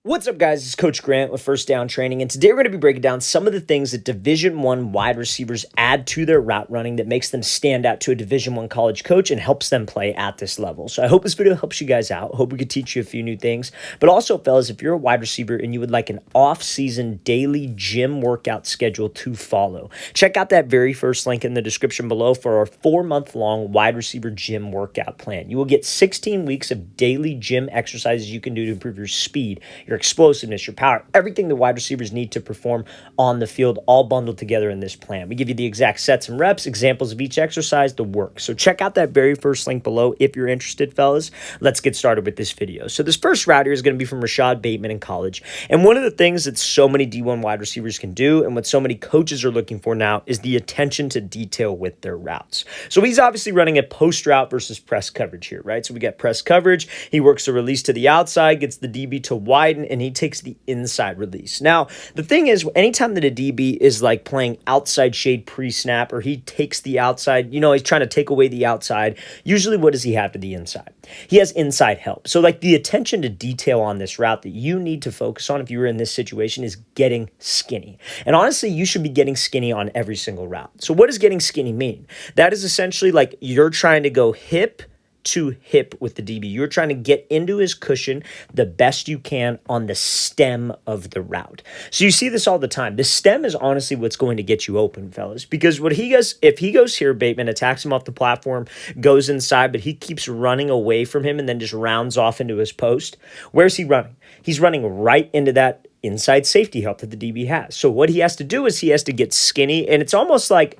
What's up, guys? It's Coach Grant with First Down Training, and today we're going to be breaking down some of the things that Division One wide receivers add to their route running that makes them stand out to a Division One college coach and helps them play at this level. So I hope this video helps you guys out. Hope we could teach you a few new things. But also, fellas, if you're a wide receiver and you would like an off-season daily gym workout schedule to follow, check out that very first link in the description below for our 4-month-long wide receiver gym workout plan. You will get 16 weeks of daily gym exercises you can do to improve your speed, your explosiveness, your power, everything the wide receivers need to perform on the field, all bundled together in this plan. We give you the exact sets and reps, examples of each exercise, the work. So check out that very first link below if you're interested, fellas. Let's get started with this video. So this first route here is going to be from Rashad Bateman in college. And one of the things that so many D1 wide receivers can do, and what so many coaches are looking for now, is the attention to detail with their routes. So he's obviously running a post route versus press coverage here, right? So we got press coverage. He works the release to the outside, gets the DB to widen, and he takes the inside release. Now, the thing is, anytime that a DB is like playing outside shade pre-snap, or he takes the outside, he's trying to take away the outside, usually what does he have to the inside? He has inside help. So like the attention to detail on this route that you need to focus on if you were in this situation is getting skinny. And honestly, you should be getting skinny on every single route. So what does getting skinny mean? That is essentially like you're trying to go hip to hip with the DB. You're trying to get into his cushion the best you can on the stem of the route. So you see this all the time. The stem is honestly what's going to get you open, fellas, because what he does, if he goes here, Bateman attacks him off the platform, goes inside, but he keeps running away from him and then just rounds off into his post. Where's he running? He's running right into that inside safety help that the DB has. So what he has to do is he has to get skinny, and it's almost like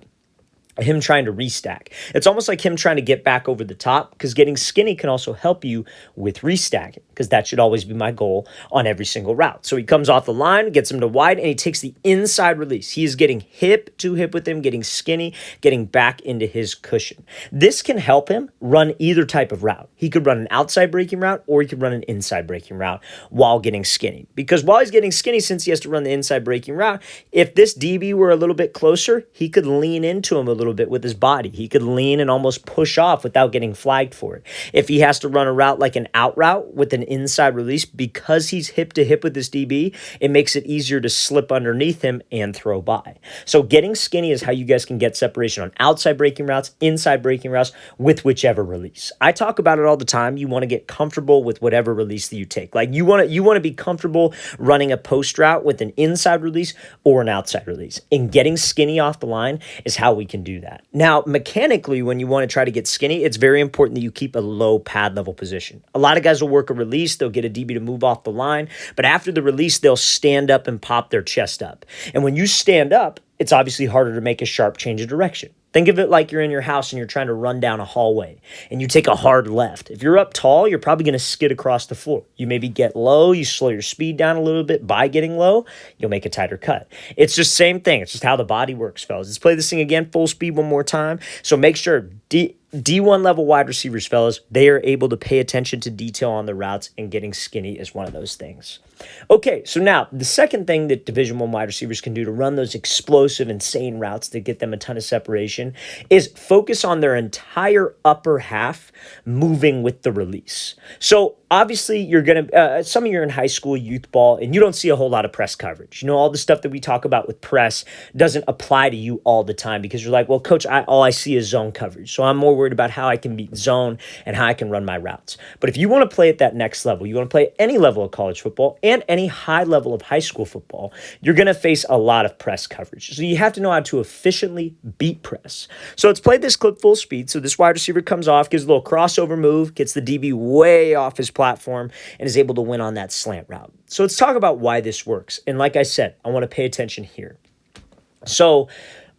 him trying to restack. It's almost like him trying to get back over the top, because getting skinny can also help you with restacking, because that should always be my goal on every single route. So he comes off the line, gets him to wide, and he takes the inside release. He is getting hip to hip with him, getting skinny, getting back into his cushion. This can help him run either type of route. He could run an outside breaking route, or he could run an inside breaking route while getting skinny. Because while he's getting skinny, since he has to run the inside breaking route, if this DB were a little bit closer, he could lean into him a little bit with his body. He could lean and almost push off without getting flagged for it. If he has to run a route like an out route with an inside release, because he's hip to hip with this DB, it makes it easier to slip underneath him and throw by. So getting skinny is how you guys can get separation on outside breaking routes, inside breaking routes, with whichever release. I talk about it all the time. You want to get comfortable with whatever release that you take. Like you want to be comfortable running a post route with an inside release or an outside release. And getting skinny off the line is how we can do that. Now, mechanically, when you want to try to get skinny, it's very important that you keep a low pad level position. A lot of guys will work a release. They'll get a DB to move off the line. But after the release, they'll stand up and pop their chest up. And when you stand up, it's obviously harder to make a sharp change of direction. Think of it like you're in your house and you're trying to run down a hallway and you take a hard left. If you're up tall, you're probably going to skid across the floor. You maybe get low, you slow your speed down a little bit. By getting low, you'll make a tighter cut. It's just the same thing. It's just how the body works, fellas. Let's play this thing again, full speed one more time. So make sure D1 level wide receivers, fellas, they are able to pay attention to detail on the routes, and getting skinny is one of those things. Okay, so now the second thing that Division One wide receivers can do to run those explosive, insane routes that get them a ton of separation is focus on their entire upper half moving with the release. So obviously you're going to, some of you are in high school, youth ball, and you don't see a whole lot of press coverage. All the stuff that we talk about with press doesn't apply to you all the time, because you're like, well, coach, all I see is zone coverage. So I'm more worried about how I can beat zone and how I can run my routes. But if you want to play at that next level, you want to play at any level of college football and any high level of high school football, you're going to face a lot of press coverage. So you have to know how to efficiently beat press. So let's play this clip full speed. So this wide receiver comes off, gives a little crossover move, gets the DB way off his platform, and is able to win on that slant route. So let's talk about why this works. And like I said, I want to pay attention here. So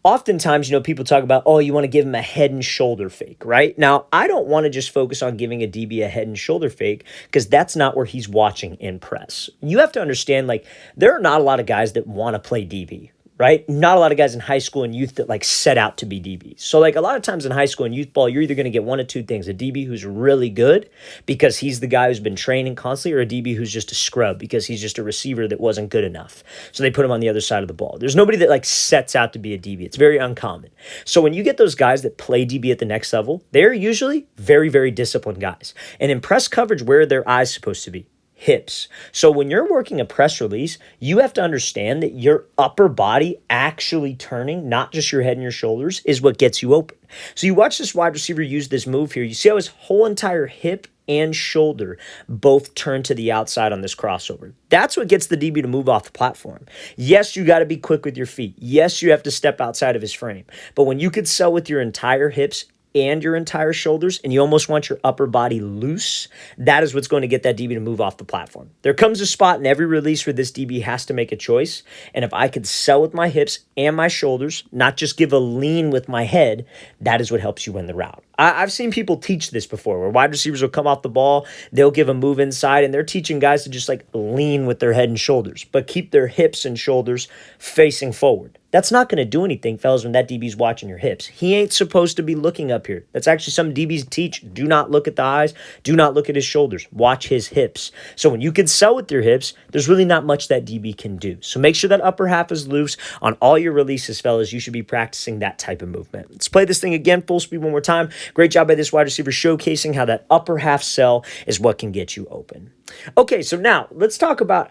oftentimes, people talk about, oh, you want to give him a head and shoulder fake, right? Now, I don't want to just focus on giving a DB a head and shoulder fake, because that's not where he's watching in press. You have to understand, there are not a lot of guys that want to play DB, right? Not a lot of guys in high school and youth that set out to be DBs. So a lot of times in high school and youth ball, you're either going to get one of two things: a DB who's really good because he's the guy who's been training constantly, or a DB who's just a scrub because he's just a receiver that wasn't good enough. So they put him on the other side of the ball. There's nobody that sets out to be a DB. It's very uncommon. So when you get those guys that play DB at the next level, they're usually very, very disciplined guys. And in press coverage, where are their eyes supposed to be? hips. So when you're working a press release, you have to understand that your upper body actually turning, not just your head and your shoulders, is what gets you open. So you watch this wide receiver use this move here. You see how his whole entire hip and shoulder both turn to the outside on this crossover. That's what gets the DB to move off the platform. Yes, you got to be quick with your feet. Yes, you have to step outside of his frame. But when you could sell with your entire hips and your entire shoulders, and you almost want your upper body loose, that is what's going to get that DB to move off the platform. There comes a spot in every release where this DB has to make a choice, and if I could sell with my hips and my shoulders, not just give a lean with my head, that is what helps you win the route. I've seen people teach this before, where wide receivers will come off the ball, they'll give a move inside, and they're teaching guys to just like lean with their head and shoulders, but keep their hips and shoulders facing forward. That's not going to do anything, fellas, when that DB's watching your hips. He ain't supposed to be looking up here. That's actually some DBs teach. Do not look at the eyes. Do not look at his shoulders. Watch his hips. So when you can sell with your hips, there's really not much that DB can do. So make sure that upper half is loose on all your releases, fellas. You should be practicing that type of movement. Let's play this thing again, full speed one more time. Great job by this wide receiver showcasing how that upper half sell is what can get you open. Okay, so now let's talk about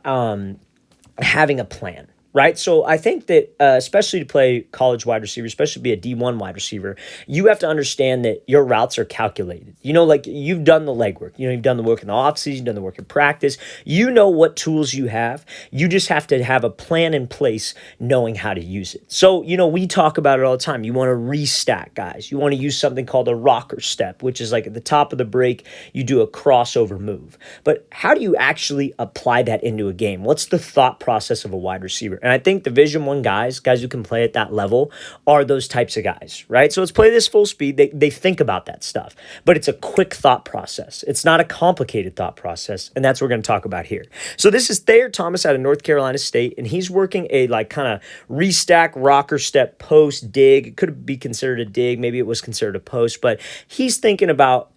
having a plan. Right? So I think that especially to play college wide receiver, especially be a D1 wide receiver, you have to understand that your routes are calculated. You know, like you've done the legwork. You know, you've done the work in the offseason, you've done the work in practice. You know what tools you have. You just have to have a plan in place knowing how to use it. So, you know, we talk about it all the time. You want to restack, guys. You want to use something called a rocker step, which is like at the top of the break, you do a crossover move. But how do you actually apply that into a game? What's the thought process of a wide receiver? And I think Division I guys who can play at that level, are those types of guys, right? So let's play this full speed. They think about that stuff, but it's a quick thought process. It's not a complicated thought process, and that's what we're going to talk about here. So this is Thayer Thomas out of North Carolina State, and he's working a like kind of restack, rocker step, post, dig. It could be considered a dig. Maybe it was considered a post, but he's thinking about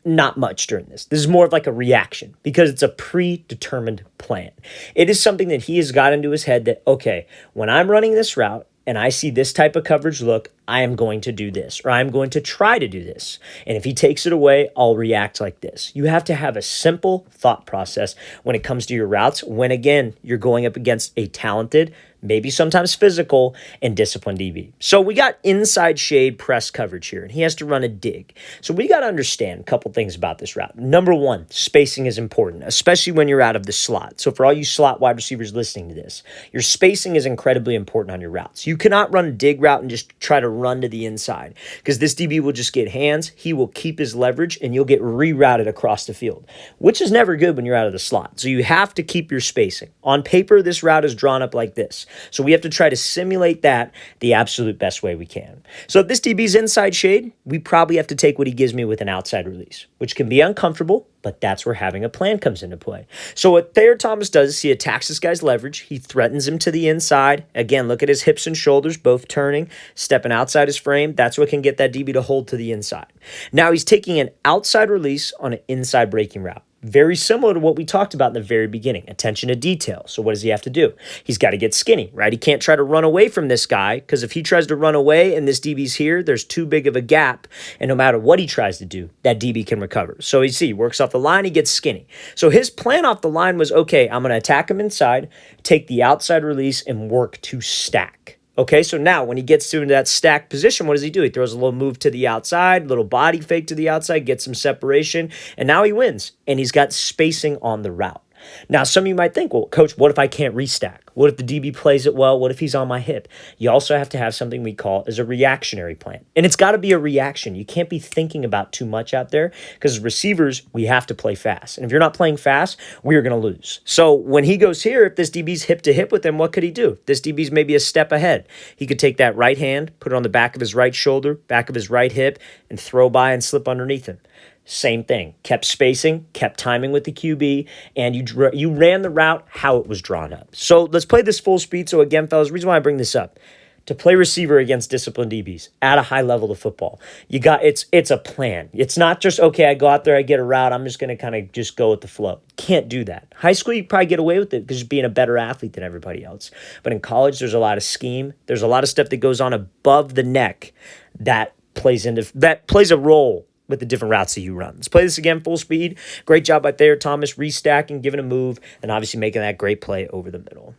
not much during this. This is more of like a reaction because it's a predetermined plan. It is something that he has got into his head that, okay, when I'm running this route and I see this type of coverage look, I am going to do this, or I'm going to try to do this. And if he takes it away, I'll react like this. You have to have a simple thought process when it comes to your routes, when again, you're going up against a talented, maybe sometimes physical, and disciplined DB. So we got inside shade press coverage here, and he has to run a dig. So we got to understand a couple things about this route. Number one, spacing is important, especially when you're out of the slot. So for all you slot wide receivers listening to this, your spacing is incredibly important on your routes. You cannot run a dig route and just try to run to the inside because this DB will just get hands, he will keep his leverage, and you'll get rerouted across the field, which is never good when you're out of the slot. So you have to keep your spacing. On paper, this route is drawn up like this. So we have to try to simulate that the absolute best way we can. So if this DB's inside shade, we probably have to take what he gives me with an outside release, which can be uncomfortable, but that's where having a plan comes into play. So what Thayer Thomas does is he attacks this guy's leverage. He threatens him to the inside. Again, look at his hips and shoulders, both turning, stepping outside his frame. That's what can get that DB to hold to the inside. Now he's taking an outside release on an inside breaking route. Very similar to what we talked about in the very beginning, attention to detail. So what does he have to do? He's got to get skinny, right? He can't try to run away from this guy because if he tries to run away and this DB's here, there's too big of a gap. And no matter what he tries to do, that DB can recover. So you see, he works off the line, he gets skinny. So his plan off the line was, okay, I'm going to attack him inside, take the outside release, and work to stack. Okay, so now when he gets to that stack position, what does he do? He throws a little move to the outside, little body fake to the outside, gets some separation, and now he wins. And he's got spacing on the route. Now, some of you might think, well, coach, what if I can't restack? What if the DB plays it well? What if he's on my hip? You also have to have something we call as a reactionary plan. And it's got to be a reaction. You can't be thinking about too much out there because as receivers, we have to play fast. And if you're not playing fast, we're going to lose. So when he goes here, if this DB's hip to hip with him, what could he do? This DB's maybe a step ahead. He could take that right hand, put it on the back of his right shoulder, back of his right hip, and throw by and slip underneath him. Same thing. Kept spacing, kept timing with the QB, and you ran the route how it was drawn up. So let's play this full speed. So again, fellas, the reason why I bring this up, to play receiver against disciplined DBs at a high level of football, it's a plan. It's not just, okay, I go out there, I get a route, I'm just going to kind of just go with the flow. Can't do that. High school, you probably get away with it because you're being a better athlete than everybody else. But in college, there's a lot of scheme. There's a lot of stuff that goes on above the neck that plays a role with the different routes that you run. Let's play this again full speed. Great job by Thayer Thomas, restacking, giving a move, and obviously making that great play over the middle.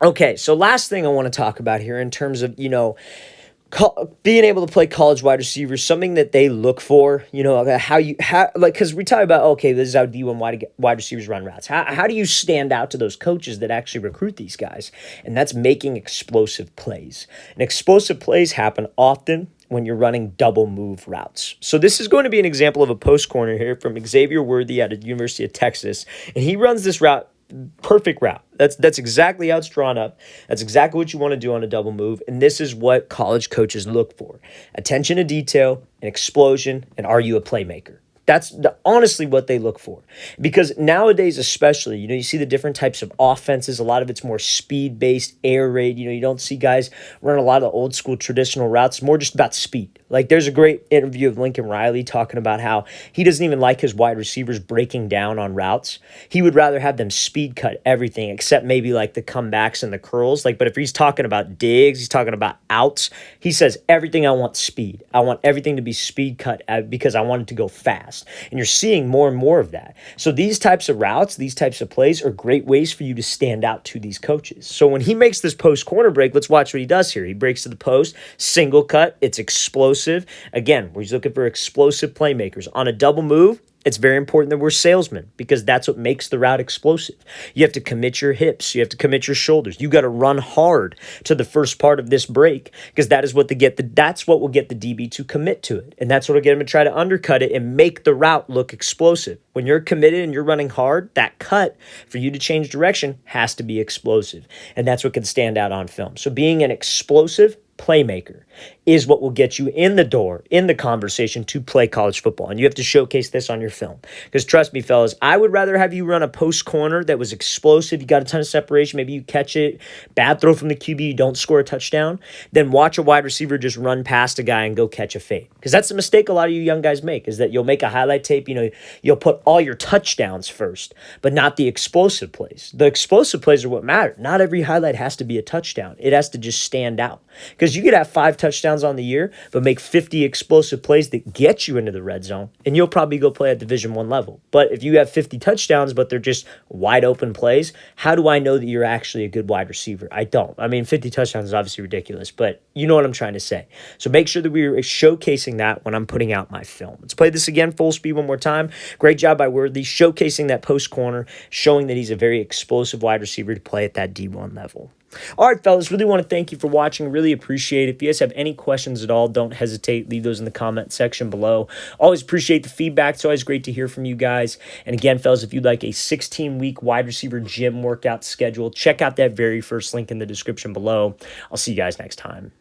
Okay, so last thing I want to talk about here in terms of, being able to play college wide receivers, something that they look for, because we talk about, okay, this is how D1 wide receivers run routes. How do you stand out to those coaches that actually recruit these guys? And that's making explosive plays. And explosive plays happen often when you're running double move routes. So this is going to be an example of a post corner here from Xavier Worthy out of the University of Texas. And he runs this route, perfect route. That's exactly how it's drawn up. That's exactly what you want to do on a double move. And this is what college coaches look for. Attention to detail, an explosion, and are you a playmaker? That's honestly what they look for. Because nowadays especially, you see the different types of offenses. A lot of it's more speed-based, air raid. You don't see guys run a lot of old school traditional routes. It's more just about speed. Like there's a great interview of Lincoln Riley talking about how he doesn't even like his wide receivers breaking down on routes. He would rather have them speed cut everything except maybe like the comebacks and the curls. But if he's talking about digs, he's talking about outs, he says everything I want speed. I want everything to be speed cut because I want it to go fast. And you're seeing more and more of that. So these types of routes, these types of plays are great ways for you to stand out to these coaches. So when he makes this post corner break, let's watch what he does here. He breaks to the post, single cut, it's explosive. Again, we're looking for explosive playmakers. On a double move, it's very important that we're salesmen because that's what makes the route explosive. You have to commit your hips. You have to commit your shoulders. You got to run hard to the first part of this break because that is that's what will get the DB to commit to it. And that's what will get him to try to undercut it and make the route look explosive. When you're committed and you're running hard, that cut for you to change direction has to be explosive. And that's what can stand out on film. So being an explosive playmaker is what will get you in the door, in the conversation to play college football. And you have to showcase this on your film. Because trust me, fellas, I would rather have you run a post corner that was explosive, you got a ton of separation, maybe you catch it, bad throw from the QB, you don't score a touchdown, than watch a wide receiver just run past a guy and go catch a fade. Because that's the mistake a lot of you young guys make, is that you'll make a highlight tape, you'll put all your touchdowns first, but not the explosive plays. The explosive plays are what matter. Not every highlight has to be a touchdown. It has to just stand out. Because you could have 5 touchdowns on the year, but make 50 explosive plays that get you into the red zone, and you'll probably go play at Division I level. But if you have 50 touchdowns, but they're just wide open plays, how do I know that you're actually a good wide receiver? I don't. 50 touchdowns is obviously ridiculous, but you know what I'm trying to say. So make sure that we're showcasing that when I'm putting out my film. Let's play this again, full speed one more time. Great job by Worthy, showcasing that post corner, showing that he's a very explosive wide receiver to play at that D1 level. All right, fellas, really want to thank you for watching. Really appreciate it. If you guys have any questions at all, don't hesitate. Leave those in the comment section below. Always appreciate the feedback. It's always great to hear from you guys. And again, fellas, if you'd like a 16-week wide receiver gym workout schedule, check out that very first link in the description below. I'll see you guys next time.